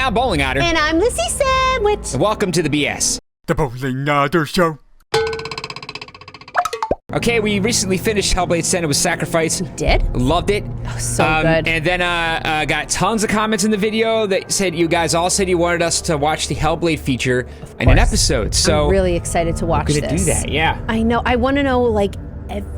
I'm Bowling Otter. And I'm Lissy Sandwich. And welcome to the BS. The Bowling Otter Show. Okay, we recently finished Hellblade Senua's Sacrifice. We did? Loved it. Oh, so good. And then got tons of comments in the video that said you guys all said you wanted us to watch the Hellblade feature in an episode. So I'm really excited to watch we're this. gonna do that, yeah. I know. I want to know, like, everything.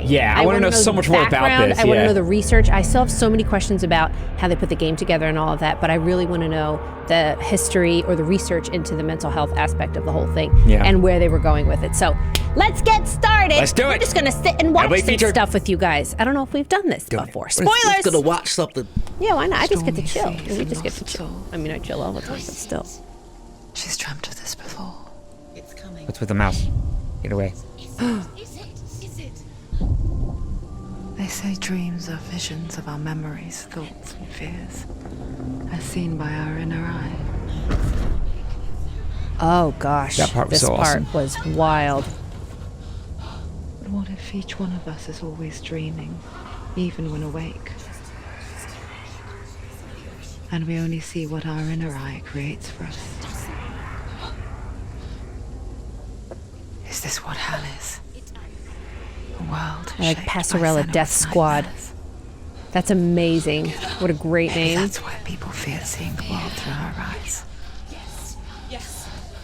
Yeah, I want to know so much more about this. I want to know the research. I still have so many questions about how they put the game together and all of that, but I really want to know the history or the research into the mental health aspect of the whole thing and where they were going with it. So let's get started. Let's do it. We're just going to sit and watch Hellblade this feature. stuff with you guys. I don't know if we've done this before. Spoilers! Let's go to watch something. Yeah, why not? I just get to chill. Stormy We just get seas to and chill. lost I mean, I chill all the time, but still. She's dreamt of this before. It's coming. What's with the mouse? Get away. They say dreams are visions of our memories, thoughts, and fears, as seen by our inner eye. Oh gosh, That part was this so part awesome. was wild. But what if each one of us is always dreaming, even when awake? And we only see what our inner eye creates for us. Is this what hell is? A world I like shaped by Passarella Senua's Death Squad. nightmares. That's amazing. What a great Maybe name. that's why people fear seeing the world through our eyes. Yes,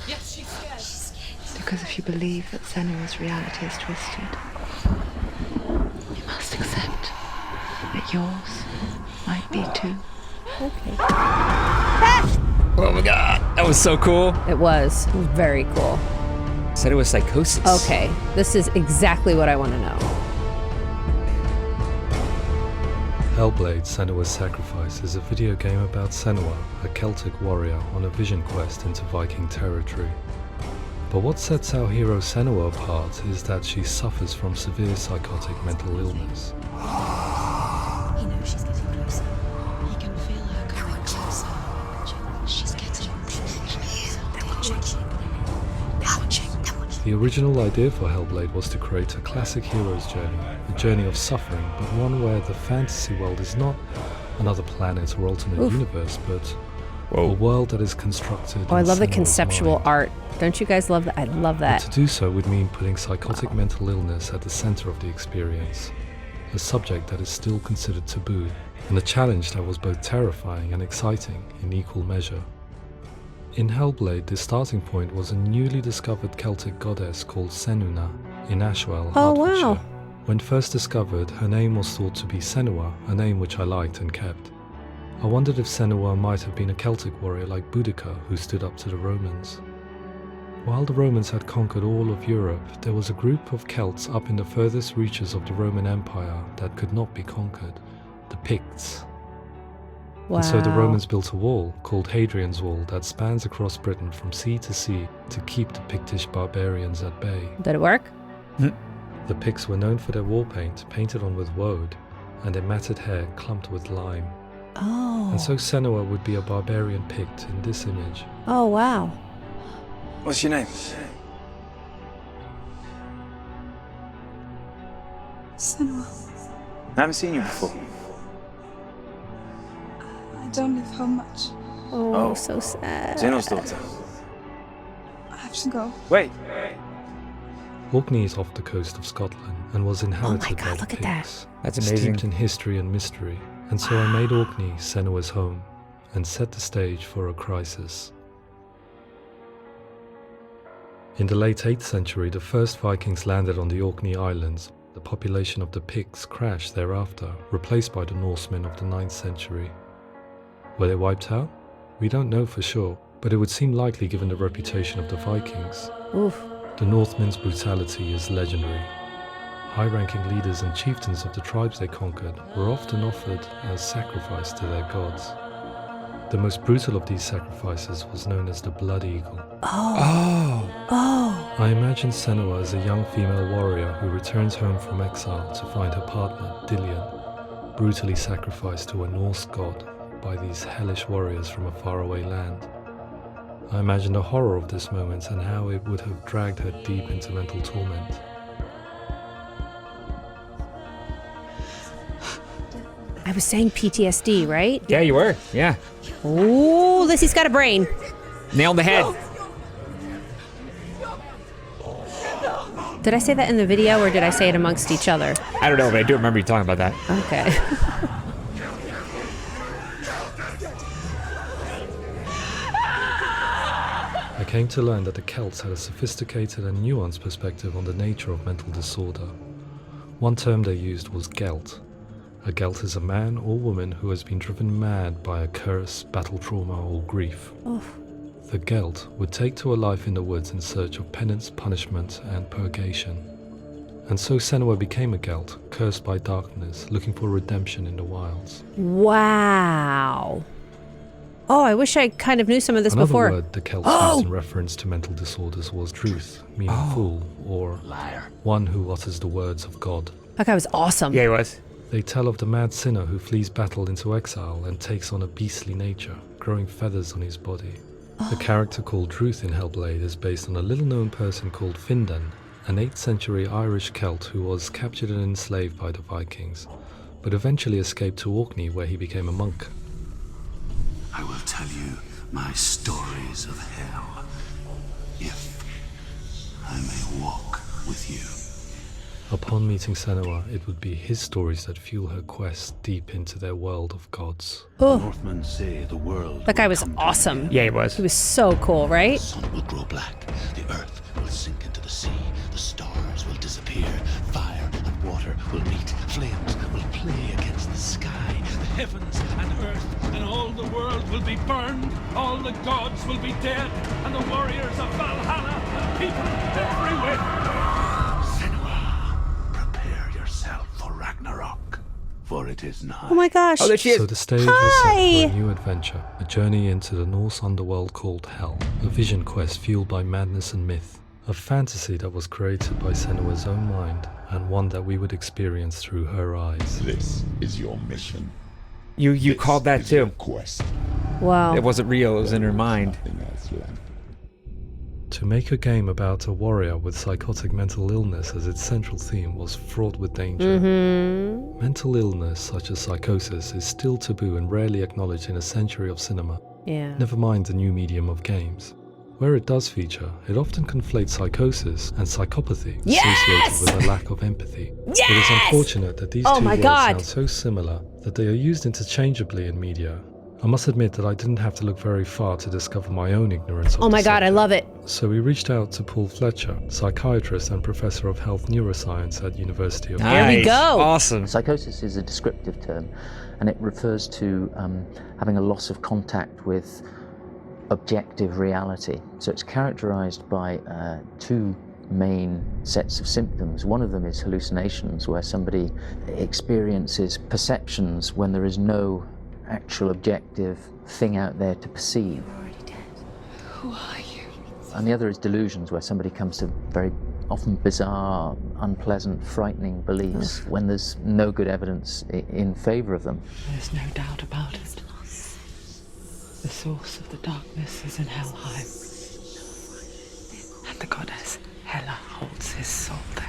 she's scared. Because if you believe that Senua's reality is twisted, you must accept that yours might be too. Okay. Oh my god, that was so cool. It was very cool. Said it was psychosis. Okay, this is exactly what I want to know. Hellblade: Senua's Sacrifice is a video game about Senua, a Celtic warrior on a vision quest into Viking territory. But what sets our hero Senua apart is that she suffers from severe psychotic mental illness. He knows she's getting closer. He can feel her coming closer. She's getting closer. They're watching. The original idea for Hellblade was to create a classic hero's journey, a journey of suffering, but one where the fantasy world is not another planet or alternate universe, but a world that is constructed. Oh, I in love the Senua's conceptual mind. art. Don't you guys love that? I love But that. to do so would mean putting psychotic mental illness at the center of the experience, a subject that is still considered taboo, and a challenge that was both terrifying and exciting in equal measure. In Hellblade, the starting point was a newly discovered Celtic goddess called Senua in Ashwell, Oh, Hertfordshire. wow. When first discovered, her name was thought to be Senua, a name which I liked and kept. I wondered if Senua might have been a Celtic warrior like Boudica who stood up to the Romans. While the Romans had conquered all of Europe, there was a group of Celts up in the furthest reaches of the Roman Empire that could not be conquered, the Picts. Wow. And so the Romans built a wall, called Hadrian's Wall, that spans across Britain from sea to sea to keep the Pictish barbarians at bay. Did it work? The Picts were known for their war paint, painted on with woad, and their matted hair clumped with lime. Oh. And so Senua would be a barbarian Pict in this image. Oh, wow. What's your name? Senua, I haven't seen you before. I don't live home much. Oh, Oh. so sad. Zeno's daughter. I have to go. Wait. Orkney is off the coast of Scotland and was inhabited God, by the look at that. Picts, That's amazing. steeped in history and mystery. And so I made Orkney Senua's home and set the stage for a crisis. In the late 8th century, the first Vikings landed on the Orkney Islands. The population of the Picts crashed thereafter, replaced by the Norsemen of the 9th century. Were they wiped out? We don't know for sure, but it would seem likely given the reputation of the Vikings. Oof. The Northmen's brutality is legendary. High-ranking leaders and chieftains of the tribes they conquered were often offered as sacrifice to their gods. The most brutal of these sacrifices was known as the Blood Eagle. Oh. I imagine Senua as a young female warrior who returns home from exile to find her partner, Dillion, brutally sacrificed to a Norse god by these hellish warriors from a faraway land. I imagine the horror of this moment and how it would have dragged her deep into mental torment. I was saying PTSD, right? Yeah, you were. Yeah. Oh, this, he's got a brain. Nail in the head. Did I say that in the video, or did I say it amongst each other? I don't know, but I do remember you talking about that. Okay. I came to learn that the Celts had a sophisticated and nuanced perspective on the nature of mental disorder. One term they used was Gelt. A Gelt is a man or woman who has been driven mad by a curse, battle trauma, or grief. The Gelt would take to a life in the woods in search of penance, punishment, and purgation. And so Senua became a Gelt, cursed by darkness, looking for redemption in the wilds. Wow. Oh, I wish I kind of knew some of this before. Another word the Celts used in reference to mental disorders was truth, meaning fool, or liar, one who utters the words of God. That guy was awesome. Yeah, he was. They tell of the mad sinner who flees battle into exile and takes on a beastly nature, growing feathers on his body. The character called Truth in Hellblade is based on a little-known person called Findan, an 8th century Irish Celt who was captured and enslaved by the Vikings, but eventually escaped to Orkney where he became a monk. I will tell you my stories of hell, if I may walk with you. Upon meeting Senua, it would be his stories that fuel her quest deep into their world of gods. Oh, Northmen say the world that guy will was come to an awesome. end. Yeah, he was. He was so cool, right? The sun will grow black, the earth will sink into the sea, the stars will disappear, fire and water will meet, flames will play against the sky, the heavens and earth and all the world will be burned, all the gods will be dead, and the warriors of Valhalla and people everywhere. Senua, prepare yourself for Ragnarok, for it is nigh. Oh my gosh. Oh, there she is. So the stage was set for a new adventure, a journey into the Norse underworld called Hell, a vision quest fueled by madness and myth, a fantasy that was created by Senua's own mind, and one that we would experience through her eyes. This is your mission. You called that too. Quest. Wow. It wasn't real, it was in her mind. Nothing else left. To make a game about a warrior with psychotic mental illness as its central theme was fraught with danger. Mental illness such as psychosis is still taboo and rarely acknowledged in a century of cinema, Yeah. never mind the new medium of games. Where it does feature, it often conflates psychosis and psychopathy associated with a lack of empathy. It is unfortunate that these two my words God. sound so similar that they are used interchangeably in media. I must admit that I didn't have to look very far to discover my own ignorance of Oh the my God, I subject. love it. So we reached out to Paul Fletcher, psychiatrist and professor of health neuroscience at University of There we Nice. go. Awesome. Psychosis is a descriptive term, and it refers to having a loss of contact with objective reality. So it's characterized by two main sets of symptoms. One of them is hallucinations, where somebody experiences perceptions when there is no actual objective thing out there to perceive. Who are you? And the other is delusions, where somebody comes to very often bizarre, unpleasant, frightening beliefs when there's no good evidence in favor of them. There's no doubt about it. The source of the darkness is in Helheim. And the goddess Hela holds his soul there.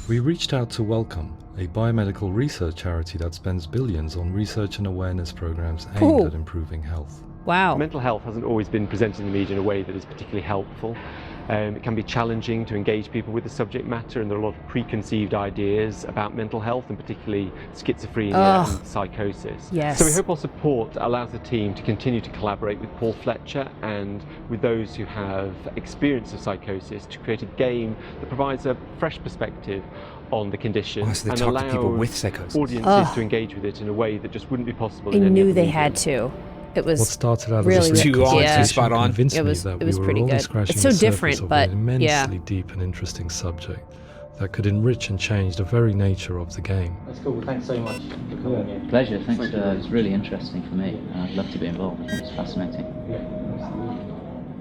We reached out to Welcome, a biomedical research charity that spends billions on research and awareness programs aimed Ooh. at improving health. Wow. Mental health hasn't always been presented in the media in a way that is particularly helpful. It can be challenging to engage people with the subject matter, and there are a lot of preconceived ideas about mental health, and particularly schizophrenia and psychosis. Yes. So we hope our support allows the team to continue to collaborate with Paul Fletcher and with those who have experience of psychosis to create a game that provides a fresh perspective on the condition So they and talk to allows people with psychosis. audiences to engage with it in a way that just wouldn't be possible I in any knew other they medium. had to. It was What started out really as a Too on, too spot on. convinced It me was- that it was we were pretty only good. scratching It's so the surface different, of but, an immensely yeah. deep and interesting subject that could enrich and change the very nature of the game. That's cool. Thanks so much for coming here. Pleasure. Thanks. It's really interesting for me. I'd love to be involved. I think it's fascinating.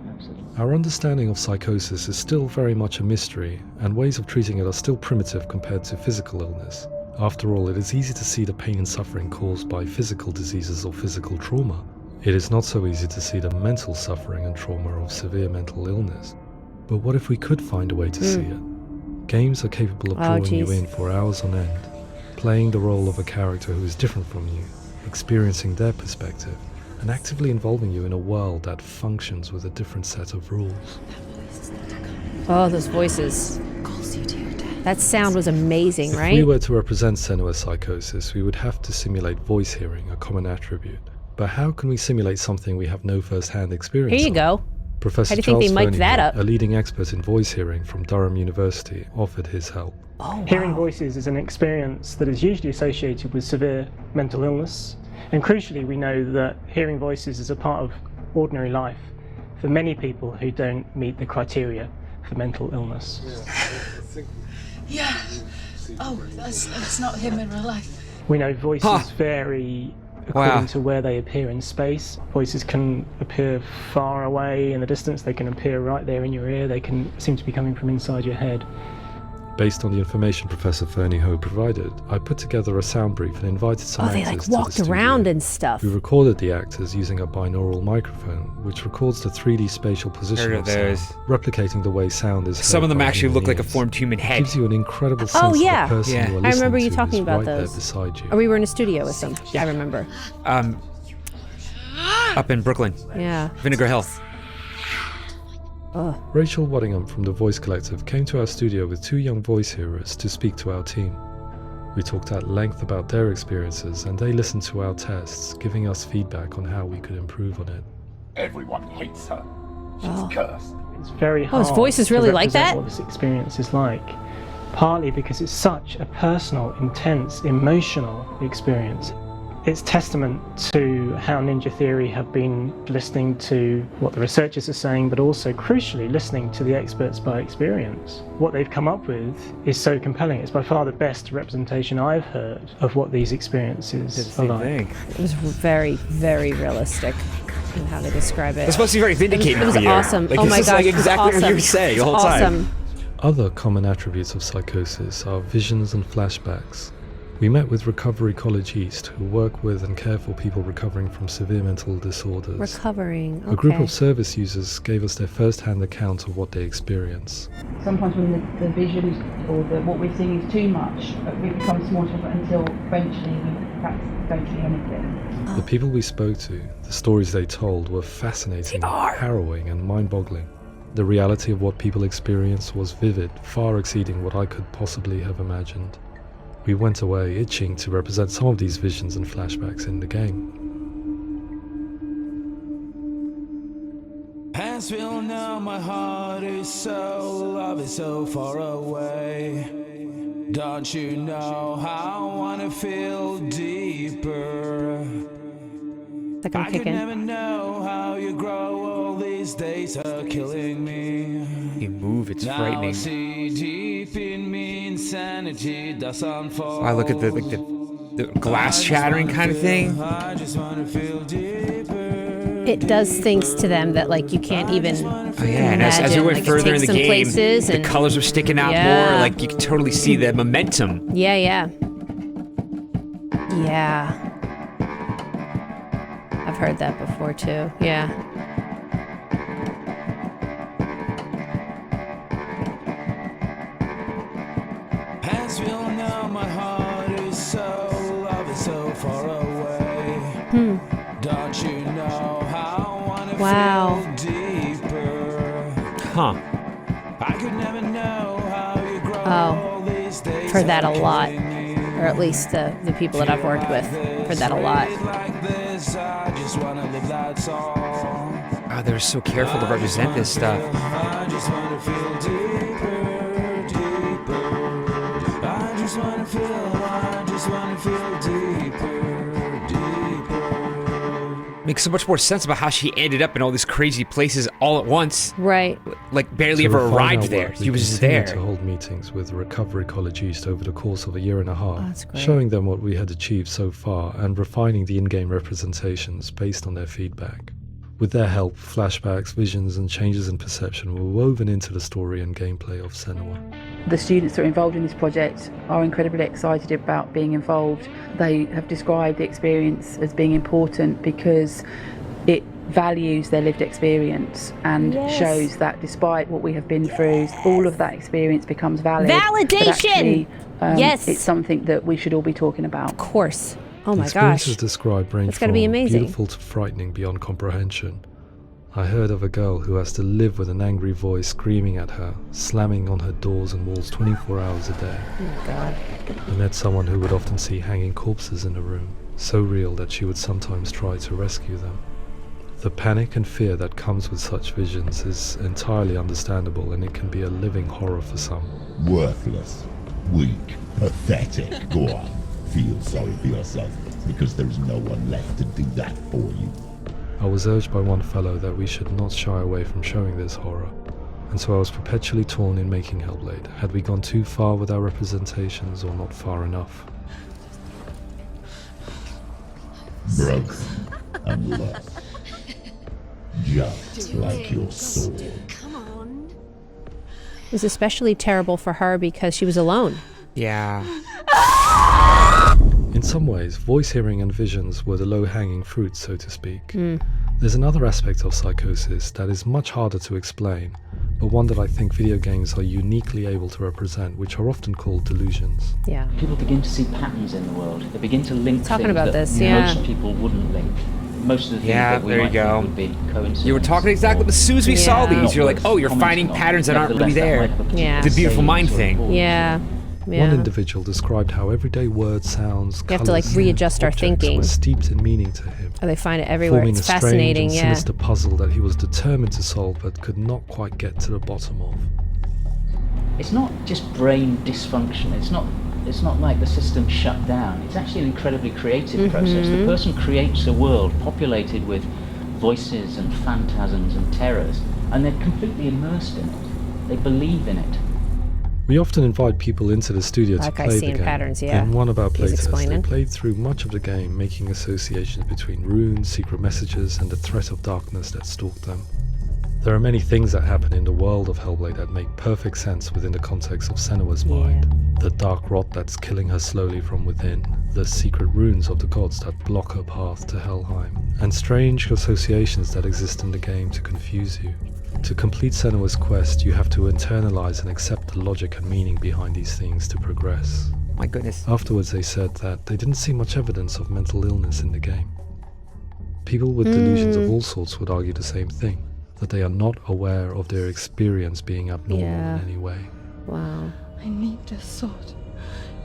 Absolutely. Our understanding of psychosis is still very much a mystery, and ways of treating it are still primitive compared to physical illness. After all, it is easy to see the pain and suffering caused by physical diseases or physical trauma. It is not so easy to see the mental suffering and trauma of severe mental illness. But what if we could find a way to see it? Games are capable of drawing you in for hours on end, playing the role of a character who is different from you, experiencing their perspective, and actively involving you in a world that functions with a different set of rules. Oh, those voices. That sound was amazing, right? If we were to represent Senua's psychosis, we would have to simulate voice hearing, a common attribute. But how can we simulate something we have no first-hand experience Here you of? go. Professor How do you Charles think they mic'd that Fernie, up? a leading expert in voice hearing from Durham University, offered his help. Oh, wow. Hearing voices is an experience that is usually associated with severe mental illness. And crucially, we know that hearing voices is a part of ordinary life for many people who don't meet the criteria for mental illness. Yeah. Oh, that's not him in real life. We know voices vary according to where they appear in space. Voices can appear far away in the distance, they can appear right there in your ear, they can seem to be coming from inside your head. Based on the information Professor Fernie Ho provided, I put together a sound brief and invited some actors they like to the walked studio. around and stuff. We recorded the actors using a binaural microphone, which records the 3D spatial position Heard of of those. sound, replicating the way sound is heard Some of them by actually human look like a ears. formed human It head. gives you an incredible sense Oh, yeah. of the person Yeah. you are I listening remember you to talking is about right those. there beside you. Or we were in a studio with them. I remember. Up in Brooklyn. Yeah. Vinegar Hill. Rachel Waddingham from the Voice Collective came to our studio with 2 young voice hearers to speak to our team. We talked at length about their experiences and they listened to our tests, giving us feedback on how we could improve on it. Everyone hates her. She's cursed. It's very Oh, hard his voice is to really like represent that? what this experience is like, partly because it's such a personal, intense, emotional experience. It's testament to how Ninja Theory have been listening to what the researchers are saying, but also crucially listening to the experts by experience. What they've come up with is so compelling. It's by far the best representation I've heard of what these experiences are like. It was very, very realistic in how they describe it. It's supposed to be very vindicating It was for you. awesome. Like, Oh this my is gosh, like it was exactly what you were awesome. saying the whole Awesome. time. Other common attributes of psychosis are visions and flashbacks. We met with Recovery College East, who work with and care for people recovering from severe mental disorders. Recovering, okay. A group of service users gave us their first-hand account of what they experience. Sometimes when the visions or what we're seeing is too much, we become small until eventually we practically don't see anything. The people we spoke to, the stories they told were fascinating, harrowing and mind-boggling. The reality of what people experience was vivid, far exceeding what I could possibly have imagined. We went away itching to represent some of these visions and flashbacks in the game. Hands feel now, my heart is so, love is so far away. Don't you know how I wanna feel deeper? That gonna I kick could in. never know how you grow, all these days are killing me. You move, it's Now I frightening. see deep in me insanity does unfold. I look at the glass shattering kind of thing. I just wanna feel deeper. It does things to them that like you can't even Oh, yeah, and as we imagine. went Like, it further in takes the some game, places the and- colors were sticking out Yeah. more. Like you could totally see the momentum. Yeah, yeah. Yeah. I've heard that before too. Yeah. Hands feel now, my heart is so, love is so far away. Don't you know how I wanna Wow. feel deeper? Huh. I could never know how you grow, Oh. all these days I've heard that a are lot. killing me. Or at least the people that I've worked with. Heard that a lot. Like this, I just wanna live, that's all. Oh, they were so careful to represent this stuff. I just wanna feel deeper, deeper. I just wanna feel deeper, deeper. Makes so much more sense about how she ended up in all these crazy places all at once. Right. Like barely To ever refine arrived our there. work, He we was just continued there. to hold meetings with Recovery College East over the course of a year and a half, that's great. showing them what we had achieved so far and refining the in-game representations based on their feedback. With their help, flashbacks, visions and changes in perception were woven into the story and gameplay of Senua. The students that are involved in this project are incredibly excited about being involved. They have described the experience as being important because it values their lived experience and shows that despite what we have been through, all of that experience becomes valid. Validation! But actually, Yes. it's something that we should all be talking about. Of course. Oh my experiences gosh. described range That's gotta from be amazing. beautiful to frightening beyond comprehension. I heard of a girl who has to live with an angry voice screaming at her, slamming on her doors and walls 24 hours a day. Oh my God. I met someone who would often see hanging corpses in a room, so real that she would sometimes try to rescue them. The panic and fear that comes with such visions is entirely understandable, and it can be a living horror for some. Worthless, weak, pathetic. Go on, feel sorry for yourself, because there's no one left to do that for you. I was urged by one fellow that we should not shy away from showing this horror, and so I was perpetually torn in making Hellblade. Had we gone too far with our representations, or not far enough? Broken and lost. Just like your soul. It was especially terrible for her because she was alone. Yeah. In some ways, voice hearing and visions were the low-hanging fruit, so to speak. Mm. There's another aspect of psychosis that is much harder to explain, but one that I think video games are uniquely able to represent, which are often called delusions. Yeah. People begin to see patterns in the world. They begin to link Talking things about that this, yeah. most people wouldn't link. Most of the things Yeah, that we there you might go. think would be coincidence. You were talking exactly, but as soon as we saw these, you're like, oh, you're finding patterns that aren't really there. Yeah. The beautiful mind thing. Yeah. One individual described how everyday words, sounds, We have to like readjust our thinking. were steeped in meaning to him, Oh, they find it everywhere. forming It's a strange fascinating, and yeah. sinister puzzle that he was determined to solve but could not quite get to the bottom of. It's not just brain dysfunction. It's not like the system shut down. It's actually an incredibly creative process. The person creates a world populated with voices and phantasms and terrors, and they're completely immersed in it. They believe in it. We often invite people into the studio Like to I play see the in game. patterns, yeah. In one of our He's playtests, they explaining. played through much of the game, making associations between runes, secret messages, and the threat of darkness that stalked them. There are many things that happen in the world of Hellblade that make perfect sense within the context of Senua's mind. The dark rot that's killing her slowly from within, the secret runes of the gods that block her path to Helheim, and strange associations that exist in the game to confuse you. To complete Senua's quest, you have to internalize and accept the logic and meaning behind these things to progress. My goodness. Afterwards, they said that they didn't see much evidence of mental illness in the game. People with delusions of all sorts would argue the same thing, that they are not aware of their experience being abnormal in any way. Wow. I need this sword.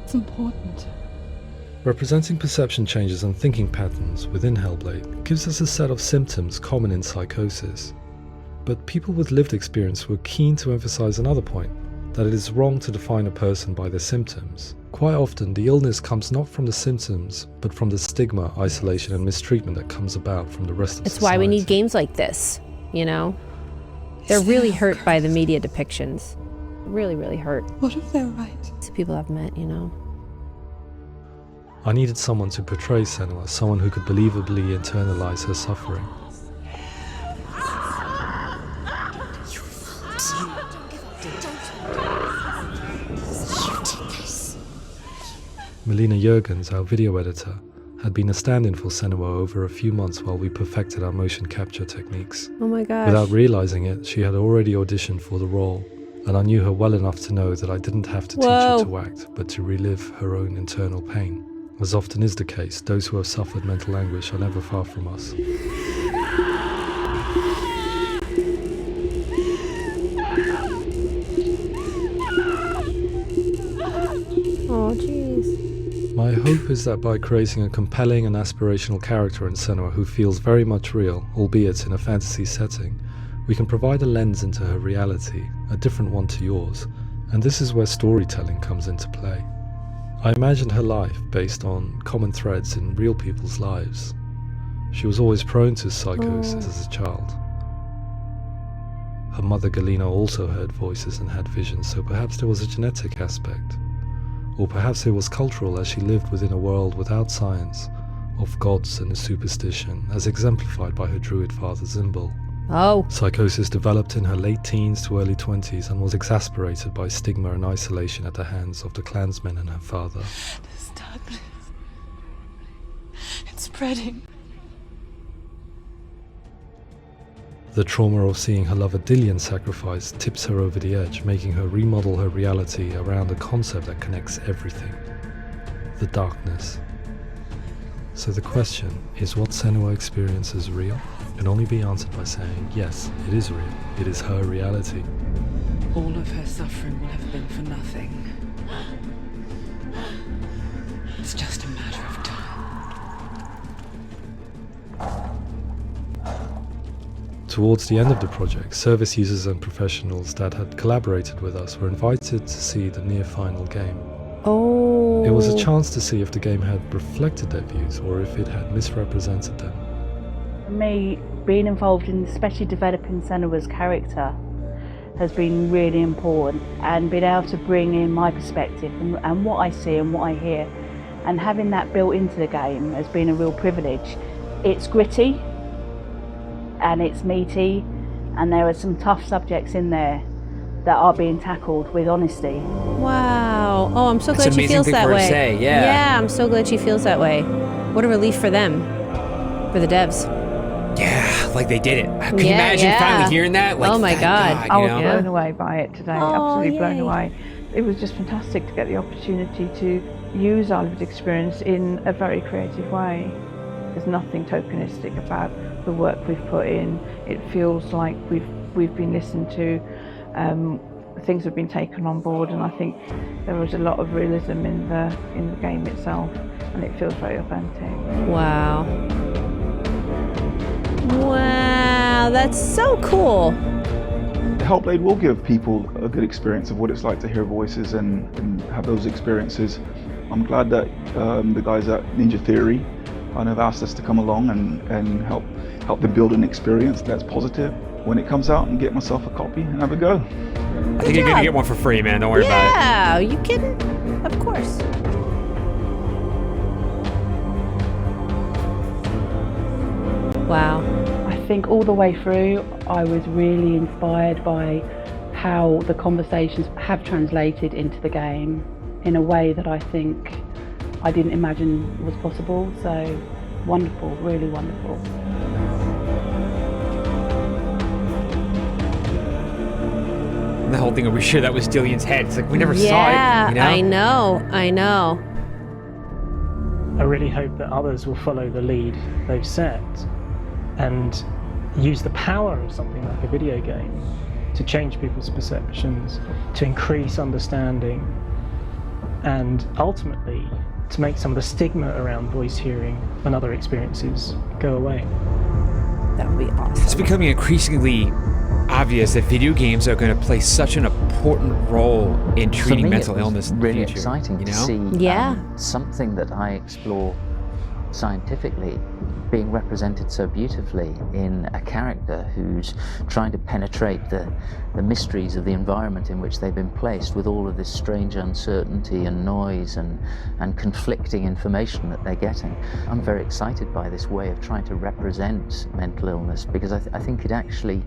It's important. Representing perception changes and thinking patterns within Hellblade gives us a set of symptoms common in psychosis. But people with lived experience were keen to emphasize another point, that it is wrong to define a person by their symptoms. Quite often, the illness comes not from the symptoms, but from the stigma, isolation, and mistreatment that comes about from the rest of That's society. why we need games like this, you know? They're really hurt by the media depictions. Really, really hurt. What if they're right? It's people I've met, you know? I needed someone to portray Senua, someone who could believably internalize her suffering. Melina Jurgens, our video editor, had been a stand-in for Senua over a few months while we perfected our motion capture techniques. Oh my gosh. Without realizing it, she had already auditioned for the role, and I knew her well enough to know that I didn't have to teach her to act, but to relive her own internal pain. As often is the case, those who have suffered mental anguish are never far from us. Oh, jeez. My hope is that by creating a compelling and aspirational character in Senua who feels very much real, albeit in a fantasy setting, we can provide a lens into her reality, a different one to yours, and this is where storytelling comes into play. I imagined her life based on common threads in real people's lives. She was always prone to psychosis as a child. Her mother Galina also heard voices and had visions, so perhaps there was a genetic aspect. Or perhaps it was cultural, as she lived within a world without science, of gods and a superstition, as exemplified by her druid father Zimbal. Oh. Psychosis developed in her late teens to early 20s and was exacerbated by stigma and isolation at the hands of the clansmen and her father. This darkness. It's spreading. The trauma of seeing her lover Dillian sacrificed tips her over the edge, making her remodel her reality around a concept that connects everything: the darkness. So the question, is what Senua experiences real? Can only be answered by saying, yes, it is real. It is her reality. All of her suffering will have been for nothing. It's just a matter of time. Towards the end of the project, service users and professionals that had collaborated with us were invited to see the near-final game. Oh. It was a chance to see if the game had reflected their views or if it had misrepresented them. For me, being involved in especially developing Senua's character has been really important, and being able to bring in my perspective and what I see and what I hear, and having that built into the game has been a real privilege. It's gritty and it's meaty, and there are some tough subjects in there that are being tackled with honesty. Wow. Oh, I'm so glad she feels that way. Yeah, I'm so glad she feels that way. What a relief for them, for the devs. Yeah, like they did it. Can you imagine finally hearing that? Like, oh my God. I was blown away by it today, absolutely blown yay. away. It was just fantastic to get the opportunity to use our lived experience in a very creative way. There's nothing tokenistic about the work we've put in. It feels like we've been listened to, things have been taken on board, and I think there was a lot of realism in the game itself, and it feels very authentic. Wow. Wow, that's so cool. Hellblade will give people a good experience of what it's like to hear voices and have those experiences. I'm glad that the guys at Ninja Theory kind of asked us to come along and help them build an experience that's positive. When it comes out, and get myself a copy and have a go. I think you're gonna get one for free, man. Don't worry about it. Yeah, are you kidding? Of course. Wow. I think all the way through, I was really inspired by how the conversations have translated into the game in a way that I think I didn't imagine was possible. So wonderful, really wonderful. The whole thing, are we sure that was Dillion's head? It's like, we never saw it. Yeah, You know? I know. I really hope that others will follow the lead they've set and use the power of something like a video game to change people's perceptions, to increase understanding, and ultimately to make some of the stigma around voice hearing and other experiences go away. That would be awesome. It's becoming increasingly obvious that video games are going to play such an important role in treating mental illness in the really future. Exciting you to know? see something that I explore scientifically being represented so beautifully in a character who's trying to penetrate the mysteries of the environment in which they've been placed, with all of this strange uncertainty and noise and conflicting information that they're getting. I'm very excited by this way of trying to represent mental illness, because I think it actually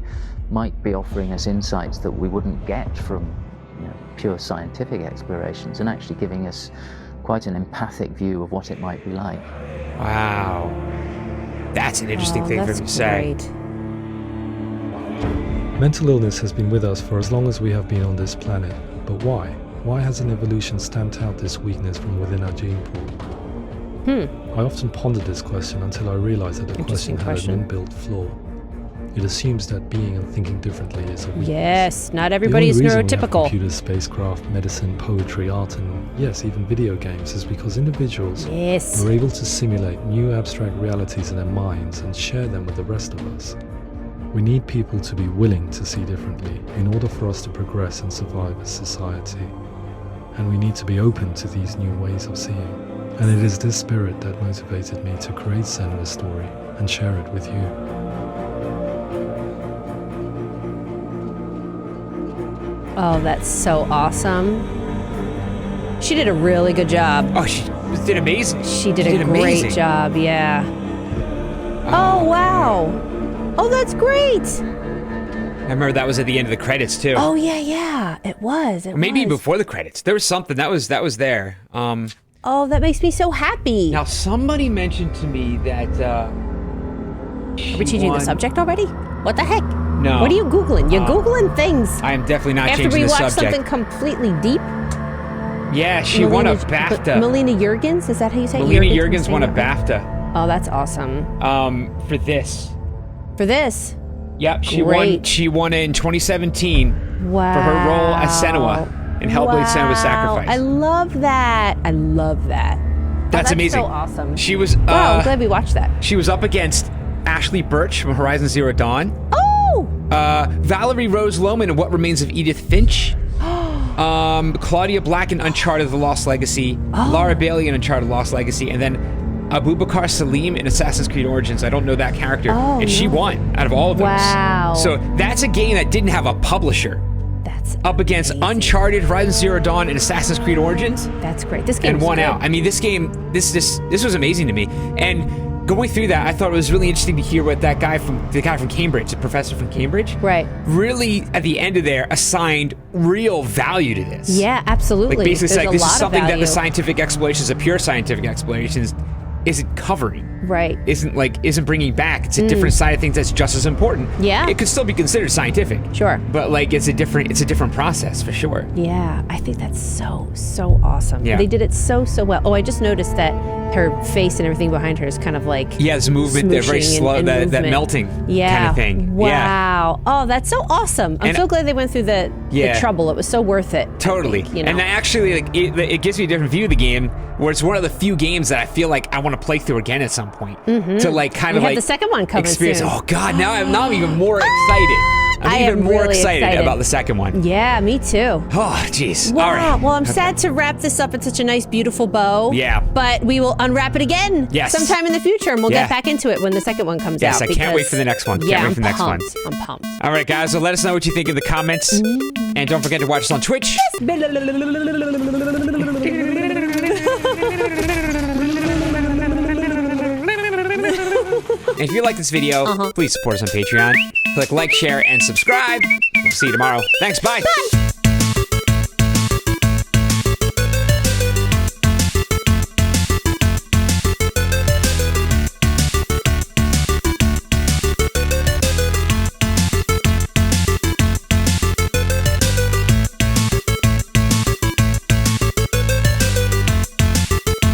might be offering us insights that we wouldn't get from pure scientific explorations, and actually giving us quite an empathic view of what it might be like. Wow. That's an interesting thing for him to say. Great. Mental illness has been with us for as long as we have been on this planet, but why? Why hasn't evolution stamped out this weakness from within our gene pool? I often pondered this question until I realized that the question had an inbuilt flaw. It assumes that being and thinking differently is a weakness. Yes, not everybody is The only reason we have neurotypical. computers, spacecraft, medicine, poetry, art, and yes, even video games is because individuals are able to simulate new abstract realities in their minds and share them with the rest of us. We need people to be willing to see differently in order for us to progress and survive as society. And we need to be open to these new ways of seeing. And it is this spirit that motivated me to create Senua's story and share it with you. Oh, that's so awesome. She did a really good job. Oh, she did amazing. She did a great job, yeah. Oh, wow. Oh, that's great. I remember that was at the end of the credits too. Oh, yeah. It was. Or maybe before the credits. There was something that was there. Oh, that makes me so happy. Now, somebody mentioned to me that Are we changing the subject already? What the heck? No. What are you Googling? You're Googling things. I am definitely not After changing we the watch subject. something completely deep. Yeah, she won a BAFTA. Melina Juergens, is that how you say it? Melina Juergens won a BAFTA. Oh, that's awesome. For this. For this? Yep, she Great. won. She won it in 2017 Wow. for her role as Senua in Hellblade: Senua's Sacrifice. I love that. I love that. That's amazing. So awesome. She was. Wow, I'm glad we watched that. She was up against Ashley Birch from Horizon Zero Dawn. Oh! Valerie Rose Lohman in What Remains of Edith Finch. Claudia Black in Uncharted: The Lost Legacy. Laura Bailey in Uncharted: Lost Legacy, and then Abubakar Salim in Assassin's Creed Origins. I don't know that character, and she won out of all of those. Wow. So that's a game that didn't have a publisher. That's up against Uncharted, Horizon Zero Dawn, and Assassin's Creed Origins. That's great. This game and won good. out. I mean, this game, this was amazing to me. And going through that, I thought it was really interesting to hear what the guy from Cambridge, the professor from Cambridge, right, really at the end of there assigned real value to this. Yeah, absolutely. Like basically, There's like this a is lot of something that the value. scientific explorations, the pure scientific explorations, isn't covering. Right. Isn't bringing back. It's a different side of things that's just as important. Yeah. It could still be considered scientific. Sure. But like it's a different process for sure. Yeah, I think that's so awesome. Yeah. They did it so well. Oh, I just noticed that her face and everything behind her is kind of like this movement, that very smooshing slow, and that movement. melting Yeah. kind of thing. Wow. Yeah. Oh, that's so awesome. I'm And- so glad they went through the trouble. It was so worth it. Totally. You know? And actually, like, it gives me a different view of the game, where it's one of the few games that I feel like I want to play through again at some point. To like kind We of have like the second one coming experience. soon. Oh God! Now I'm even more excited. I I'm even am more really excited about the second one. Yeah, me too. Oh, jeez. Wow. All right. Well, I'm sad to wrap this up in such a nice, beautiful bow. Yeah. But we will unwrap it again Yes. sometime in the future, and we'll Yeah. get back into it when the second one comes Yes, out. I can't wait because- for the next one. Can't Yeah, wait for the next one. I'm pumped. All right, guys. So let us know what you think in the comments, and don't forget to watch us on Twitch. And if you like this video, please support us on Patreon. Click like, share, and subscribe. We'll see you tomorrow. Thanks. Bye. Bye.